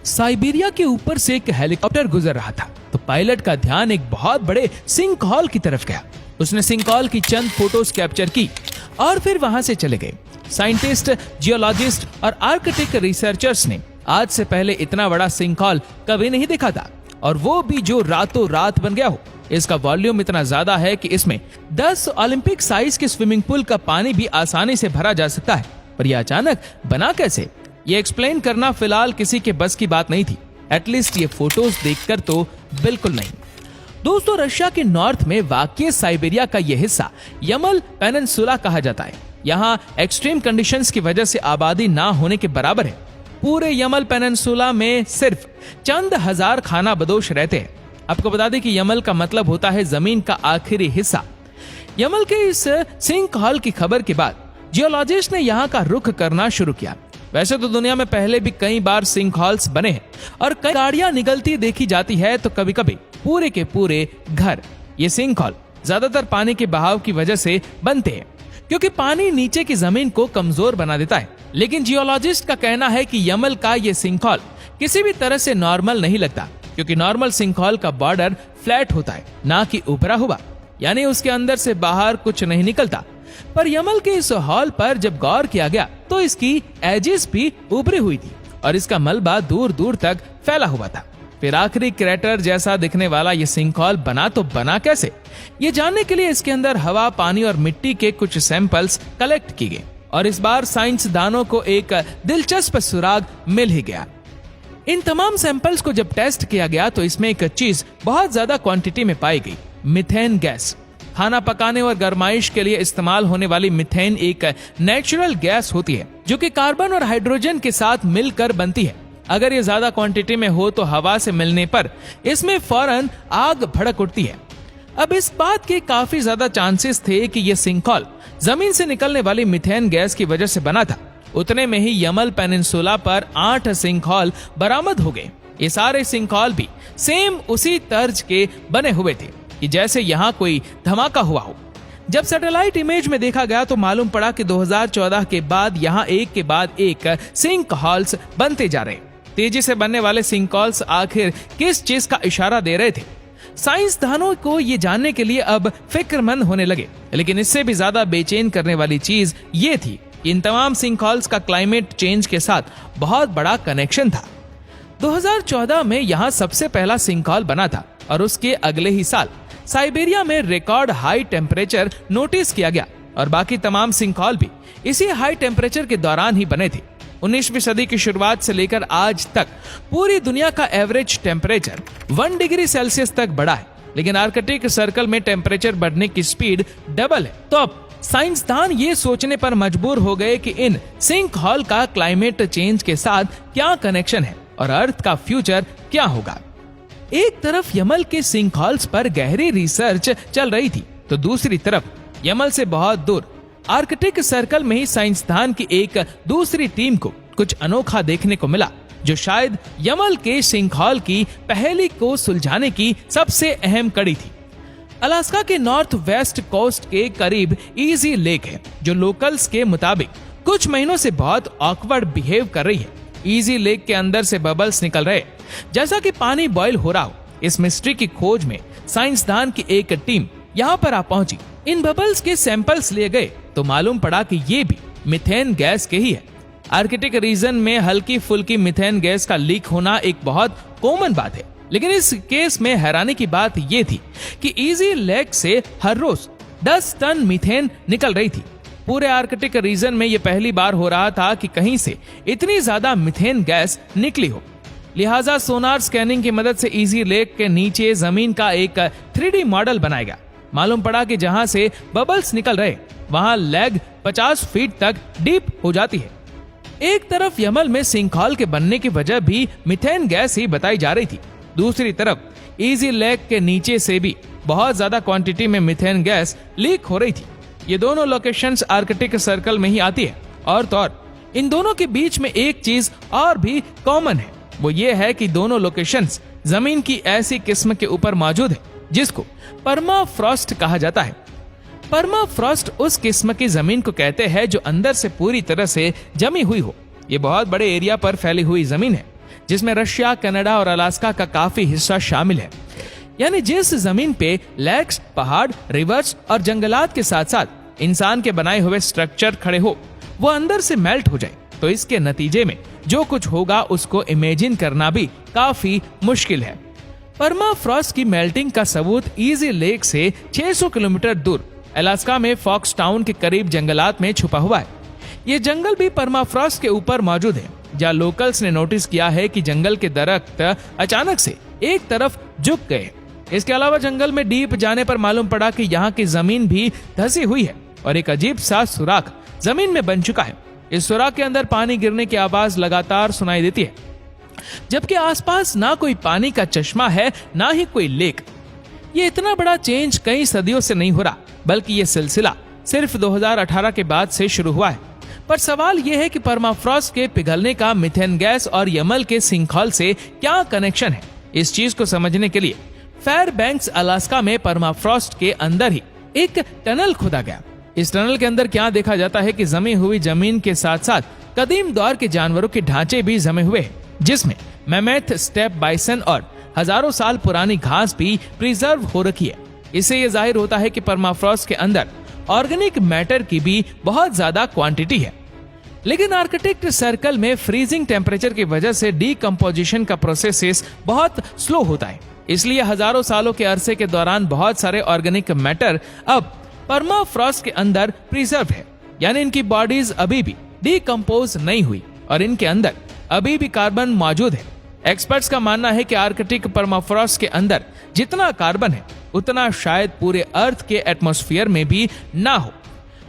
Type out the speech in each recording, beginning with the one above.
Siberia के ऊपर से एक हेलीकॉप्टर गुजर रहा था तो पायलट का ध्यान एक बहुत बड़े सिंक हॉल की तरफ गया। उसने सिंक हॉल की चंद फोटोज कैप्चर की और फिर वहां से चले गए। साइंटिस्ट, जियोलॉजिस्ट और आर्कटिक रिसर्चर्स ने आज से पहले इतना बड़ा सिंक हॉल कभी नहीं देखा था, और वो भी जो रातों रात बन गया हो। इसका वॉल्यूम इतना ज्यादा है कि इसमें 10 ओलंपिक साइज के स्विमिंग पूल का पानी भी आसानी से भरा जा सकता है। पर यह अचानक बना कैसे, ये एक्सप्लेन करना फिलहाल किसी के बस की बात नहीं थी। एटलीस्ट ये फोटोज देखकर तो बिल्कुल नहीं। दोस्तों, रशिया के नॉर्थ में वाक़ई साइबेरिया का यह हिस्सा यमल पेनिनसुला कहा जाता है। यहाँ एक्सट्रीम कंडीशंस की वजह से आबादी ना होने के बराबर है। पूरे यमल पेनिनसुला में सिर्फ चंद हजार खानाबदोश रहते हैं। आपको बता दें कि यमल का मतलब होता है जमीन का आखिरी हिस्सा। यमल के इस सिंक हॉल की खबर के बाद जियोलॉजिस्ट ने यहाँ का रुख करना शुरू किया। वैसे तो दुनिया में पहले भी कई बार सिंक हॉल्स बने हैं और कई गाड़ियां निकलती देखी जाती है, तो कभी कभी पूरे के पूरे घर। ये सिंक हॉल ज्यादातर पानी के बहाव की वजह से बनते हैं, क्योंकि पानी नीचे की जमीन को कमजोर बना देता है। लेकिन जियोलॉजिस्ट का कहना है कि यमल का ये सिंक हॉल किसी भी तरह से नॉर्मल नहीं लगता, क्योंकि नॉर्मल सिंक हॉल का बॉर्डर फ्लैट होता है, ना कि उभरा हुआ, यानी उसके अंदर से बाहर कुछ नहीं निकलता। पर यमल के इस हॉल पर जब गौर किया गया तो इसकी एजेस भी उभरी हुई थी और इसका मलबा दूर दूर तक फैला हुआ था। फिर आखिरी क्रैटर जैसा दिखने वाला ये सिंक हॉल बना तो बना कैसे, ये जानने के लिए इसके अंदर हवा, पानी और मिट्टी के कुछ सैंपल्स कलेक्ट किए गए और इस बार साइंसदानों को एक दिलचस्प सुराग मिल ही गया। इन तमाम सैंपल्स को जब टेस्ट किया गया तो इसमें एक चीज बहुत ज्यादा क्वांटिटी में पाई गई, मीथेन गैस। खाना पकाने और गर्माइश के लिए इस्तेमाल होने वाली मीथेन एक नेचुरल गैस होती है जो कि कार्बन और हाइड्रोजन के साथ मिलकर बनती है। अगर ये ज्यादा क्वांटिटी में हो तो हवा से मिलने पर इसमें फौरन आग भड़क उठती है। अब इस बात के काफी ज्यादा चांसेस थे कि यह सिंक हॉल जमीन से निकलने वाली मीथेन गैस की वजह से बना था। उतने में ही यमल पेनिनसुला पर 8 सिंक हॉल बरामद हो गए। ये सारे सिंक हॉल भी सेम उसी तर्ज के बने हुए थे कि जैसे यहाँ कोई धमाका हुआ हो। जब सैटेलाइट इमेज में देखा गया तो मालूम पड़ा कि 2014 के बाद यहाँ एक के बाद एक सिंक हॉल्स बनते जा रहे। तेजी से बनने वाले सिंक हॉल्स आखिर किस चीज का इशारा दे रहे थे? साइंसदानों को ये जानने के लिए अब फिक्रमंद होने लगे। लेकिन इससे भी ज्यादा बेचैन करने वाली चीज ये थी कि इन तमाम सिंक हॉल्स का क्लाइमेट चेंज के साथ बहुत बड़ा कनेक्शन था। 2014 में यहाँ सबसे पहला सिंक हॉल बना था और उसके अगले ही साल साइबेरिया में रिकॉर्ड हाई टेम्परेचर नोटिस किया गया और बाकी तमाम सिंक हॉल भी इसी हाई टेम्परेचर के दौरान ही बने थे। 19वीं सदी की शुरुआत से लेकर आज तक पूरी दुनिया का एवरेज टेम्परेचर 1 डिग्री सेल्सियस तक बढ़ा है, लेकिन आर्कटिक सर्कल में टेम्परेचर बढ़ने की स्पीड डबल है। तो अब साइंसदान ये सोचने पर मजबूर हो गए कि इन सिंक हॉल का क्लाइमेट चेंज के साथ क्या कनेक्शन है और अर्थ का फ्यूचर क्या होगा। एक तरफ यमल के सिंक हॉल्स पर गहरी रिसर्च चल रही थी, तो दूसरी तरफ यमल से बहुत दूर आर्कटिक सर्कल में ही साइंसदान की एक दूसरी टीम को कुछ अनोखा देखने को मिला, जो शायद यमल के सिंक हॉल की पहेली को सुलझाने की सबसे अहम कड़ी थी। अलास्का के नॉर्थ वेस्ट कोस्ट के करीब इजी लेक है, जो लोकल्स के मुताबिक कुछ महीनों से बहुत ऑकवर्ड बिहेव कर रही है। इजी लेक के अंदर से बबल्स निकल रहे, जैसा कि पानी बॉयल हो रहा हो। इस मिस्ट्री की खोज में साइंसदान की एक टीम यहाँ पर आ पहुंची। इन बबल्स के सैंपल्स लिए गए तो मालूम पड़ा कि ये भी मीथेन गैस के ही है। आर्कटिक रीजन में हल्की फुल्की मीथेन गैस का लीक होना एक बहुत कॉमन बात है, लेकिन इस केस में हैरानी की बात ये थी कि इजी लेक से हर रोज 10 टन मीथेन निकल रही थी। पूरे आर्कटिक रीजन में ये पहली बार हो रहा था कि कहीं से इतनी ज्यादा मीथेन गैस निकली हो। लिहाजा सोनार स्कैनिंग की मदद से इजी लेक के नीचे जमीन का एक 3D मॉडल बनाया गया। मालूम पड़ा कि जहां से बबल्स निकल रहे वहां लेग 50 फीट तक डीप हो जाती है। एक तरफ यमल में सिंक हॉल के बनने की वजह भी मीथेन गैस ही बताई जा रही थी, दूसरी तरफ इजी लेक के नीचे से भी बहुत ज्यादा क्वांटिटी में मीथेन गैस लीक हो रही थी। ये दोनों लोकेशंस आर्कटिक सर्कल में ही आती है, और तो और इन दोनों के बीच में एक चीज और भी कॉमन है, वो ये है कि दोनों लोकेशंस जमीन की ऐसी किस्म के ऊपर मौजूद है जिसको परमाफ्रॉस्ट कहा जाता है। परमाफ्रॉस्ट उस किस्म की जमीन को कहते हैं जो अंदर से पूरी तरह से जमी हुई हो। ये बहुत बड़े एरिया पर फैली हुई जमीन है जिसमें रशिया, कनाडा और अलास्का का काफी हिस्सा शामिल है। यानी जिस जमीन पे लेक्स, पहाड़, रिवर्स और जंगलात के साथ साथ इंसान के बनाए हुए स्ट्रक्चर खड़े हो, वो अंदर से मेल्ट हो जाए, तो इसके नतीजे में जो कुछ होगा उसको इमेजिन करना भी काफी मुश्किल है। परमाफ्रॉस्ट की मेल्टिंग का सबूत ईजी लेक से 600 किलोमीटर दूर अलास्का में फॉक्स टाउन के करीब जंगलात में छुपा हुआ है। ये जंगल भी परमाफ्रॉस्ट के ऊपर मौजूद है, जहाँ लोकल्स ने नोटिस किया है कि जंगल के दरख्त अचानक से एक तरफ झुक गए। इसके अलावा जंगल में डीप जाने पर मालूम पड़ा कि यहाँ की जमीन भी धंसी हुई है और एक अजीब सा सुराख जमीन में बन चुका है। इस सुराख के अंदर पानी गिरने की आवाज लगातार सुनाई देती है, जबकि आसपास ना कोई पानी का चश्मा है, ना ही कोई लेक। ये इतना बड़ा चेंज कई सदियों से नहीं हो रहा, बल्कि ये सिलसिला सिर्फ 2018 के बाद से शुरू हुआ है। पर सवाल यह है कि परमाफ्रॉस्ट के पिघलने का मीथेन गैस और यमल के सिंकहोल से क्या कनेक्शन है। इस चीज को समझने के लिए फेयरबैंक्स, अलास्का में परमाफ्रॉस्ट के अंदर ही एक टनल खोदा गया। इस टनल के अंदर क्या देखा जाता है कि जमी हुई जमीन के साथ साथ कदीम दौर के जानवरों के ढांचे भी जमे हुए हैं, जिसमें मैमथ, स्टेप बाइसन और हजारों साल पुरानी घास भी प्रिजर्व हो रखी है। इससे यह जाहिर होता है कि परमाफ्रॉस्ट के अंदर ऑर्गेनिक मैटर की भी बहुत ज्यादा क्वांटिटी है। लेकिन आर्कटिक सर्कल में फ्रीजिंग टेम्परेचर की वजह से डीकम्पोजिशन का प्रोसेस बहुत स्लो होता है, इसलिए हजारों सालों के अरसे के दौरान बहुत सारे ऑर्गेनिक मैटर अब परमाफ्रॉस्ट के अंदर प्रिजर्व है। यानी इनकी बॉडीज अभी भी डीकम्पोज नहीं हुई और इनके अंदर अभी भी कार्बन मौजूद है। एक्सपर्ट्स का मानना है कि आर्कटिक परमाफ्रॉस्ट के अंदर जितना कार्बन है उतना शायद पूरे अर्थ के एटमॉस्फेयर में भी ना हो।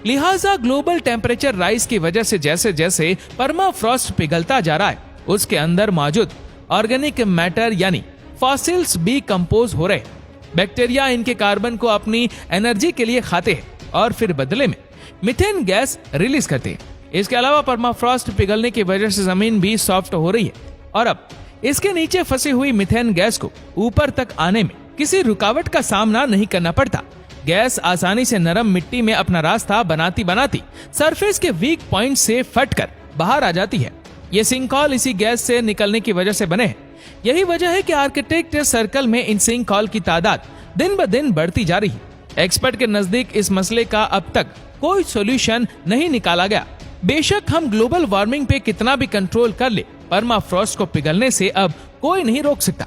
लिहाजा ग्लोबल टेम्परेचर राइज की वजह से जैसे जैसे परमाफ्रॉस्ट पिघलता जा रहा है, उसके अंदर मौजूद ऑर्गेनिक मैटर यानी फॉसिल्स भी कंपोज हो रहे। बैक्टीरिया इनके कार्बन को अपनी एनर्जी के लिए खाते हैं और फिर बदले में मीथेन गैस रिलीज करते हैं। इसके अलावा परमाफ्रॉस्ट पिघलने की वजह से जमीन भी सॉफ्ट हो रही है और अब इसके नीचे फंसी हुई मीथेन गैस को ऊपर तक आने में किसी रुकावट का सामना नहीं करना पड़ता। गैस आसानी से नरम मिट्टी में अपना रास्ता बनाती बनाती सरफेस के वीक पॉइंट से फटकर बाहर आ जाती है। ये सिंकहोल इसी गैस से निकलने की वजह से बने हैं। यही वजह है कि आर्कटिक सर्कल में इन सिंकहोल की तादाद दिन ब दिन बढ़ती जा रही है। एक्सपर्ट के नजदीक इस मसले का अब तक कोई सॉल्यूशन नहीं निकाला गया। बेशक हम ग्लोबल वार्मिंग पे कितना भी कंट्रोल कर ले, परमाफ्रॉस्ट को पिघलने से अब कोई नहीं रोक सकता।